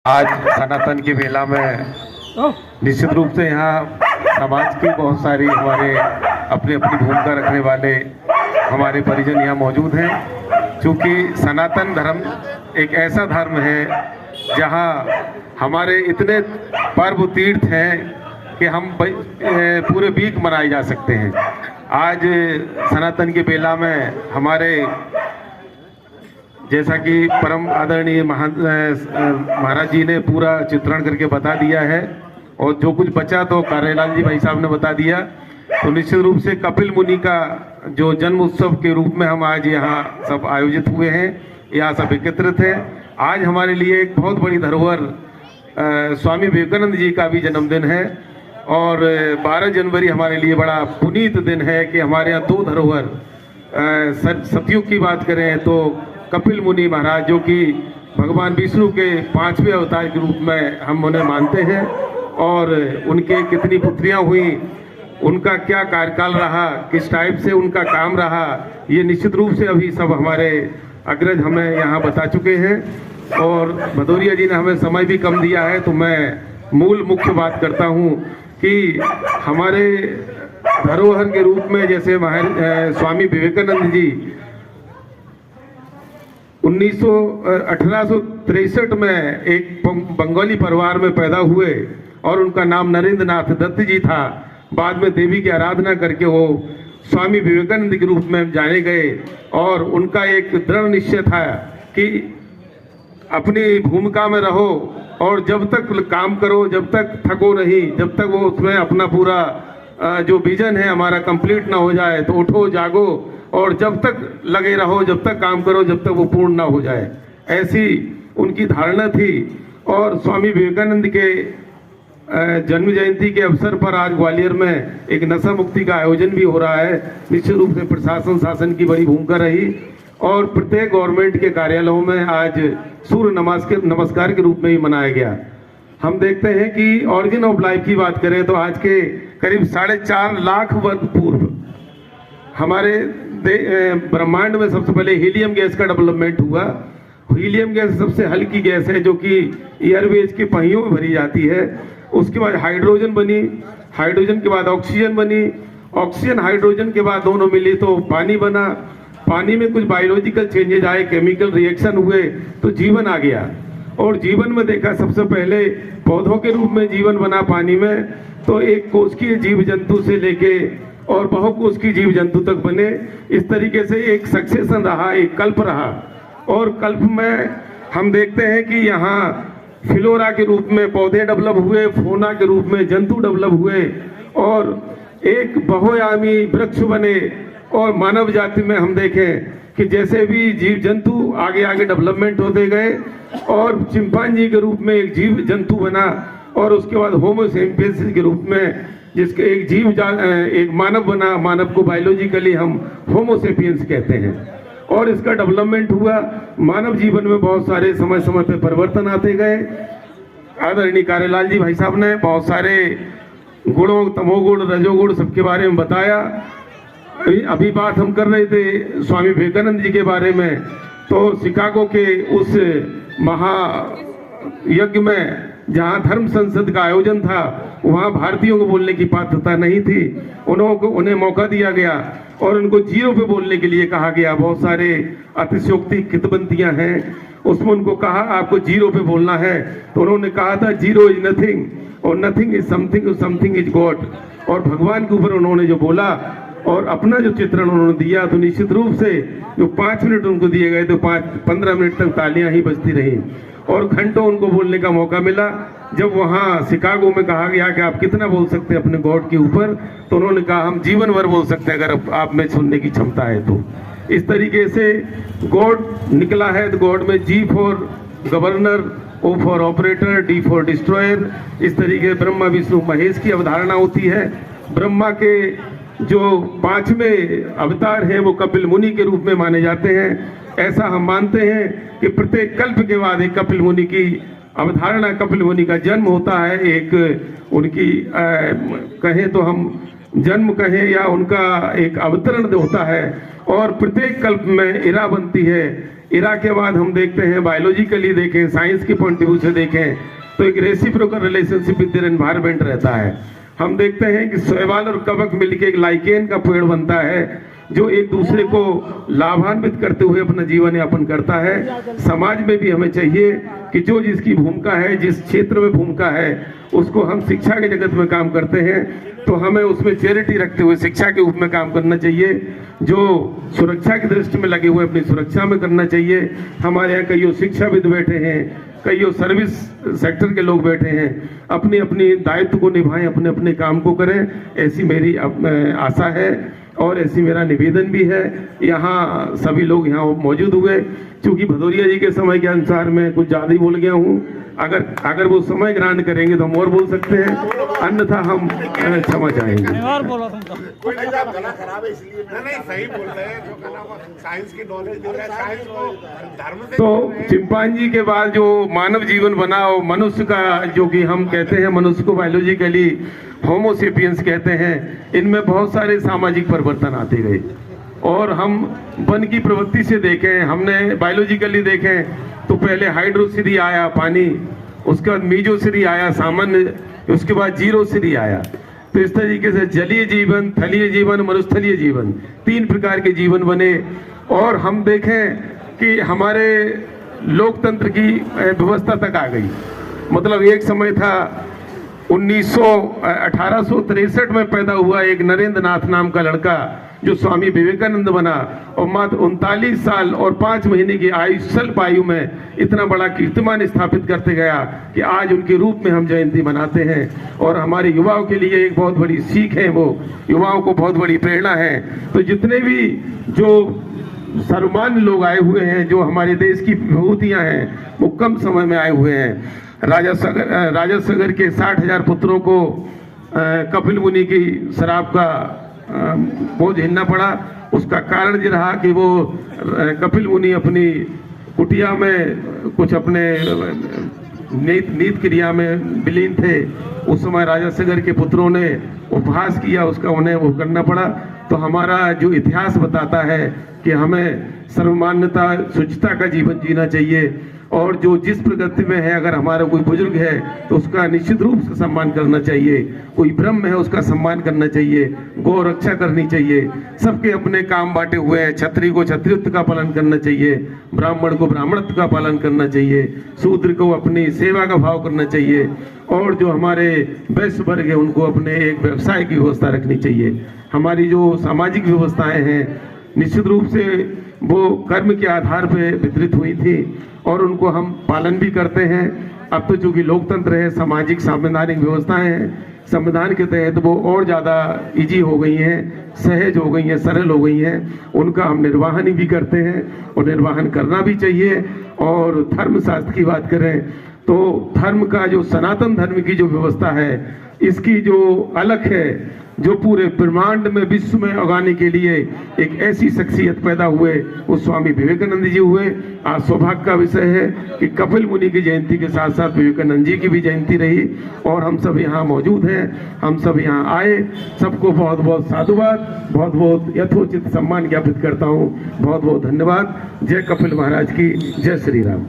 आज सनातन की मेला में निश्चित रूप से यहाँ समाज की बहुत सारी हमारे अपनी अपनी भूमिका रखने वाले हमारे परिजन यहाँ मौजूद हैं। क्योंकि सनातन धर्म एक ऐसा धर्म है जहाँ हमारे इतने पर्व तीर्थ हैं कि हम पूरे वीक मनाए जा सकते हैं। आज सनातन की मेला में हमारे जैसा कि परम आदरणीय महाराज जी ने पूरा चित्रण करके बता दिया है, और जो कुछ बचा तो कार्यलाल जी भाई साहब ने बता दिया। तो निश्चित रूप से कपिल मुनि का जो जन्म उत्सव के रूप में हम आज यहाँ सब आयोजित हुए हैं, यहाँ सब एकत्रित हैं। आज हमारे लिए एक बहुत बड़ी धरोहर स्वामी विवेकानंद जी का भी जन्मदिन है, और 12 जनवरी हमारे लिए बड़ा पुनीत दिन है कि हमारे यहाँ दो धरोहर सतयुग की बात करें तो कपिल मुनि महाराज, जो कि भगवान विष्णु के 5वें अवतार के रूप में हम उन्हें मानते हैं, और उनके कितनी पुत्रियां हुई, उनका क्या कार्यकाल रहा, किस टाइप से उनका काम रहा, ये निश्चित रूप से अभी सब हमारे अग्रज हमें यहाँ बता चुके हैं। और भदौरिया जी ने हमें समय भी कम दिया है, तो मैं मूल मुख्य बात करता हूँ कि हमारे धरोहर के रूप में जैसे स्वामी विवेकानंद जी 1863 में एक बंगाली परिवार में पैदा हुए, और उनका नाम नरेंद्र नाथ दत्त जी था। बाद में देवी की आराधना करके वो स्वामी विवेकानंद के रूप में जाने गए, और उनका एक दृढ़ निश्चय था कि अपनी भूमिका में रहो और जब तक काम करो, जब तक थको नहीं, जब तक वो उसमें अपना पूरा जो विजन है हमारा कंप्लीट ना हो जाए, तो उठो जागो और जब तक लगे रहो, जब तक काम करो, जब तक वो पूर्ण ना हो जाए, ऐसी उनकी धारणा थी। और स्वामी विवेकानंद के जन्म जयंती के अवसर पर आज ग्वालियर में एक नशा मुक्ति का आयोजन भी हो रहा है। निश्चित रूप से प्रशासन शासन की बड़ी भूमिका रही, और प्रत्येक गवर्नमेंट के कार्यालयों में आज सूर्य नमस्कार के रूप में ही मनाया गया। हम देखते हैं कि ऑरिजिन ऑफ लाइफ की बात करें तो आज के करीब 4.5 लाख वर्ष पूर्व हमारे ब्रह्मांड में सबसे पहले हीलियम गैस का डेवलपमेंट हुआ। हीलियम गैस सबसे हल्की गैस है जो कि एयरवेज के पहियों में भरी जाती है। उसके बाद हाइड्रोजन बनी, हाइड्रोजन के बाद ऑक्सीजन बनी, ऑक्सीजन हाइड्रोजन के बाद दोनों मिली तो पानी बना। पानी में कुछ बायोलॉजिकल चेंजेज आए, केमिकल रिएक्शन हुए तो जीवन आ गया। और जीवन में देखा सबसे पहले पौधों के रूप में जीवन बना पानी में, तो एक कोशिकीय जीव जंतु से लेके और बहुकोशिकीय जीव जंतु तक बने। इस तरीके से एक सक्सेशन रहा, एक कल्प रहा। और कल्प में हम देखते हैं कि यहाँ फिलोरा के रूप में पौधे डेवलप हुए, फोना के रूप में जंतु डेवलप हुए, और एक बहुआयामी वृक्ष बने। और मानव जाति में हम देखें कि जैसे भी जीव जंतु आगे आगे डेवलपमेंट होते गए, और चिंपांजी के रूप में एक जीव जंतु बना, और उसके बाद होमो सेपियंस के रूप में जिसके एक मानव बना। मानव को बायोलॉजिकली हम होमो सेपियंस कहते हैं। और इसका डेवलपमेंट हुआ। मानव जीवन में बहुत सारे समय समय पे परिवर्तन आते गए। आदरणीय कार्यलाल जी भाई साहब ने बहुत सारे गुणों, तमोगुण, रजोगुण सबके बारे में बताया। अभी बात हम कर रहे थे स्वामी विवेकानंद जी के बारे में, तो शिकागो के उस महायज्ञ में जहाँ धर्म संसद का आयोजन था, वहाँ भारतीयों को बोलने की पात्रता नहीं थी। उन्हें मौका दिया गया और उनको जीरो पे बोलने के लिए कहा गया। बहुत सारे अतिशयोक्ति कितबंतियां हैं, उसमें उनको कहा आपको जीरो पे बोलना है, तो उन्होंने कहा था जीरो इज नथिंग और nothing is something, something is God. और भगवान के ऊपर उन्होंने जो बोला और अपना जो चित्रण उन्होंने दिया, तो निश्चित रूप से जो 5 मिनट उनको दिए गए तो 15 मिनट तक तालियां ही बजती रही, और घंटों उनको बोलने का मौका मिला। जब वहाँ शिकागो में कहा गया कि आप कितना बोल सकते हैं अपने गॉड के ऊपर, तो उन्होंने कहा हम जीवन भर बोल सकते हैं अगर आप में सुनने की क्षमता है तो। इस तरीके से गॉड निकला है। तो गॉड में G for governor, O for operator, D for destroyer, इस तरीके ब्रह्मा विष्णु महेश की अवधारणा होती है। ब्रह्मा के जो 5वें अवतार हैं वो कपिल मुनि के रूप में माने जाते हैं। ऐसा हम मानते हैं कि प्रत्येक कल्प के बाद एक कपिल मुनि की अवधारणा, कपिल मुनि का जन्म होता है। एक उनकी कहें तो हम जन्म कहें या उनका एक अवतरण होता है, और प्रत्येक कल्प में इरा बनती है इरा के बाद हम देखते हैं बायोलॉजिकली देखें, साइंस के पॉइंट ऑफ व्यू से देखें तो एक रेसिप्रोकल रिलेशनशिप विद एनवायरनमेंट रहता है। हम देखते हैं कि शैवाल और कवक मिलकर एक लाइकेन का पेड़ बनता है जो एक दूसरे को लाभान्वित करते हुए अपना जीवन यापन करता है। समाज में भी हमें चाहिए कि जो जिसकी भूमिका है, जिस क्षेत्र में भूमिका है, उसको हम शिक्षा के जगत में काम करते हैं तो हमें उसमें चैरिटी रखते हुए शिक्षा के रूप में काम करना चाहिए। जो सुरक्षा की दृष्टि में लगे हुए अपनी सुरक्षा में करना चाहिए। हमारे यहाँ कईयों शिक्षाविद बैठे हैं, कईयों सर्विस सेक्टर के लोग बैठे हैं, अपनी अपनी दायित्व को निभाएं, अपने अपने काम को करें, ऐसी मेरी आशा है और ऐसी मेरा निवेदन भी है। यहाँ सभी लोग यहाँ मौजूद हुए, क्योंकि भदौरिया जी के समय के अनुसार मैं कुछ ज़्यादा ही बोल गया हूँ। अगर वो समय ग्रांट करेंगे तो हम और बोल सकते हैं, अन्यथा हम क्षमा चाहेंगे। कोई गला खराब है इसलिए नहीं, सही बोल रहे हैं, जो गला साइंस की नॉलेज दे रहा है, साइंस को धर्म से। तो चिंपांजी के बाद जो मानव जीवन बना और मनुष्य का, जो कि हम कहते हैं मनुष्य को बायोलॉजिकली होमोसेपियंस कहते हैं, इनमें बहुत सारे सामाजिक परिवर्तन आते गए और हम वन की प्रवृत्ति से देखें, हमने बायोलॉजिकली देखें तो पहले हाइड्रोसिरी आया पानी, उसके बाद मीजोसिरी आया सामान्य, उसके बाद जीरोसिरी आया। तो इस तरीके से जलीय जीवन, थलीय जीवन, मरुस्थलीय जीवन, 3 प्रकार के जीवन बने। और हम देखें कि हमारे लोकतंत्र की व्यवस्था तक आ गई। मतलब एक समय था 1863 में पैदा हुआ एक नरेंद्र नाथ नाम का लड़का जो स्वामी विवेकानंद बना और मात्र 39 साल और 5 महीने की स्वल्प आयु में इतना बड़ा कीर्तिमान स्थापित करते गया कि आज उनके रूप में हम जयंती मनाते हैं। और हमारे युवाओं के लिए एक बहुत बड़ी सीख है, वो युवाओं को बहुत बड़ी प्रेरणा है। तो जितने भी जो सर्वमान्य लोग आए हुए हैं, जो हमारे देश की विभूतियां हैं, वो कम समय में आए हुए हैं। राजा सगर के 60,000 पुत्रों को कपिल मुनि की शराब का बोझ झेलना पड़ा। उसका कारण ये रहा कि वो कपिल मुनि अपनी कुटिया में कुछ अपने नीत क्रिया में विलीन थे। उस समय राजा सगर के पुत्रों ने उपहास किया, उसका उन्हें वो करना पड़ा। तो हमारा जो इतिहास बताता है कि हमें सर्वमान्यता, शुचिता का जीवन जीना चाहिए और जो जिस प्रगति में है, अगर हमारा कोई बुजुर्ग है तो उसका निश्चित रूप से सम्मान करना चाहिए। कोई ब्रह्म है उसका सम्मान करना चाहिए, गौ रक्षा करनी चाहिए। सबके अपने काम बांटे हुए हैं, क्षत्रिय को क्षत्रियत्व का पालन करना चाहिए, ब्राह्मण को ब्राह्मणत्व का पालन करना चाहिए, शूद्र को अपनी सेवा का भाव करना चाहिए और जो हमारे वैश्य वर्ग है उनको अपने एक व्यवसाय की व्यवस्था रखनी चाहिए। हमारी जो सामाजिक व्यवस्थाएं हैं निश्चित रूप से वो कर्म के आधार पर वितरित हुई थी और उनको हम पालन भी करते हैं। अब तो चूंकि लोकतंत्र है, सामाजिक संवैधानिक व्यवस्थाएं हैं, संविधान के तहत वो और ज़्यादा इजी हो गई हैं, सहज हो गई हैं, सरल हो गई हैं। उनका हम निर्वाहन भी करते हैं और निर्वाहन करना भी चाहिए। और धर्मशास्त्र की बात करें तो धर्म का जो सनातन धर्म की जो व्यवस्था है, इसकी जो अलग है, जो पूरे ब्रह्मांड में विश्व में उगाने के लिए एक ऐसी शख्सियत पैदा हुए, वो स्वामी विवेकानंद जी हुए। आज सौभाग्य का विषय है कि कपिल मुनि की जयंती के साथ साथ विवेकानंद जी की भी जयंती रही और हम सब यहाँ मौजूद हैं, हम सब यहाँ आए। सबको बहुत बहुत साधुवाद, बहुत बहुत यथोचित सम्मान ज्ञापित करता हूँ। बहुत बहुत धन्यवाद। जय कपिल महाराज की, जय श्री राम।